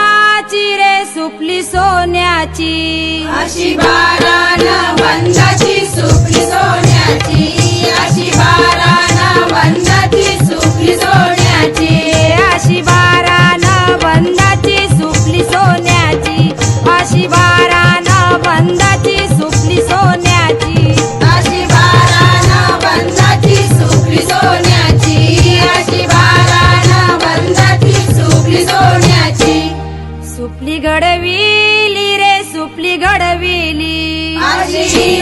बंधाची रे सुपली सोन्याची, अशी बारानं बंधाची सुपली सोन्याची, अशी बारानं बंधाची सुपली सोन्याची, अशी बारानं बंधाची सुपली सोन्याची, अशी बारानं बंधाची सुपली सोन्याची, अशी बारानं बंधाची सुपली सोन्याची, अशी बारानं बंधाची सुपली सोन्याची. सुपली घडविली रे सुपली घडविली, अशी